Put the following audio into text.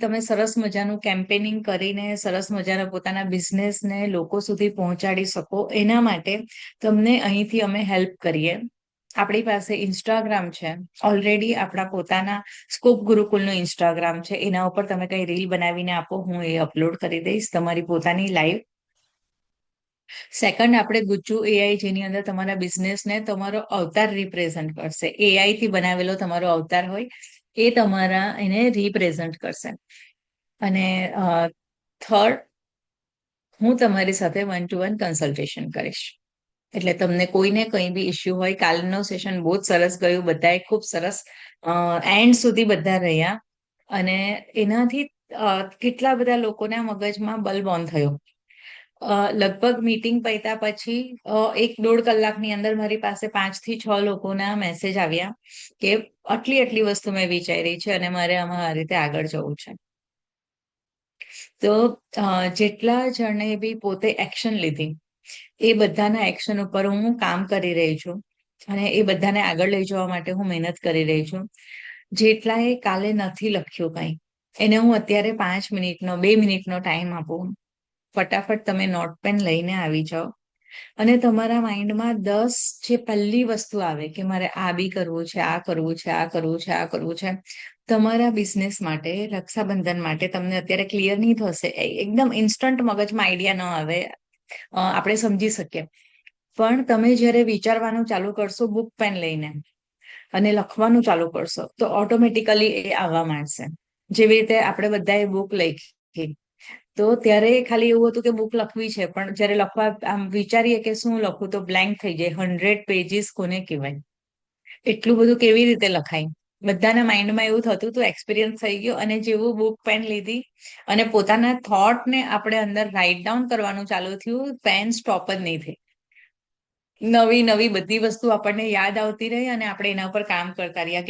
તમે સરસ મજાનું કેમ્પેનિંગ કરીને સરસ મજાના પોતાના બિઝનેસને લોકો સુધી પહોંચાડી શકો એના માટે તમને અહીંથી અમે હેલ્પ કરીએ. આપણી પાસે ઇન્સ્ટાગ્રામ છે, ઓલરેડી આપણા પોતાના સ્કોપ ગુરુકુલનું ઇન્સ્ટાગ્રામ છે, એના ઉપર તમે કઈ રીલ બનાવીને આપો, હું એ અપલોડ કરી દઈશ તમારી પોતાની લાઈવ. સેકન્ડ, આપણે ગુજ્જુ એઆઈ, જેની અંદર તમારા બિઝનેસને તમારો અવતાર રિપ્રેઝન્ટ કરશે. એઆઈ થી બનાવેલો તમારો અવતાર હોય એ તમારા એને રિપ્રેઝન્ટ કરશે. અને થર્ડ, હું તમારી સાથે 1-to-1 કન્સલ્ટેશન કરીશ. એટલે તમને કોઈને કંઈ બી ઇસ્યુ હોય, કાલનો સેશન બહુ જ સરસ ગયું, બધાએ ખૂબ સરસ એન્ડ સુધી બધા રહ્યા. અને એનાથી કેટલા બધા લોકોના મગજમાં બલ્બ ઓન થયો. લગભગ મીટિંગ પત્યા પછી 1-1.5 કલાકની અંદર મારી પાસે 5 થી 6 લોકોના મેસેજ આવ્યા કે આટલી વસ્તુ મેં વિચારી છે અને મારે આમાં આ રીતે આગળ જવું છે. તો જેટલા જણે બી પોતે એક્શન લીધી એ બધાના એક્શન ઉપર હું કામ કરી રહી છું અને એ બધાને આગળ લઈ જવા માટે હું મહેનત કરી રહી છું. જેટલાએ કાલે નથી લખ્યું કંઈ, એને હું અત્યારે 5 મિનિટનો 2 મિનિટનો ટાઈમ આપું. ફટાફટ તમે નોટ પેન લઈને આવી જાઓ અને તમારા માઇન્ડમાં 10 જે પહેલી વસ્તુ આવે કે મારે આ બી કરવું છે, આ કરવું છે, આ કરવું છે, આ કરવું છે. તમારા બિઝનેસ માટે, રક્ષાબંધન માટે તમને અત્યારે ક્લિયર નહીં થશે, એકદમ ઇન્સ્ટન્ટ મગજમાં આઈડિયા ન આવે, આપણે સમજી શકીએ. પણ તમે જ્યારે વિચારવાનું ચાલુ કરશો બુક પેન લઈને અને લખવાનું ચાલુ કરશો તો ઓટોમેટિકલી એ આવવા માંડશે. જેવી રીતે આપણે બધાએ બુક લખી તો ત્યારે ખાલી એવું હતું કે બુક લખવી છે, પણ જ્યારે લખવા આમ વિચારીએ કે શું લખું તો બ્લેન્ક થઈ જાય. 100 પેજીસ કોને કહેવાય? એટલું બધું કેવી રીતે લખાય? બધાના માઇન્ડમાં એવું થતું હતું, એક્સપિરિયન્સ થઈ ગયો. અને જેવું બુક પેન લીધી અને પોતાના થોટને આપણે અંદર રાઇટ ડાઉન કરવાનું ચાલુ થયું, પેન સ્ટોપ જ નહીં થઈ. નવી નવી બધી વસ્તુ આપણને યાદ આવતી રહી અને આપણે એના ઉપર કામ કરતા રહ્યા.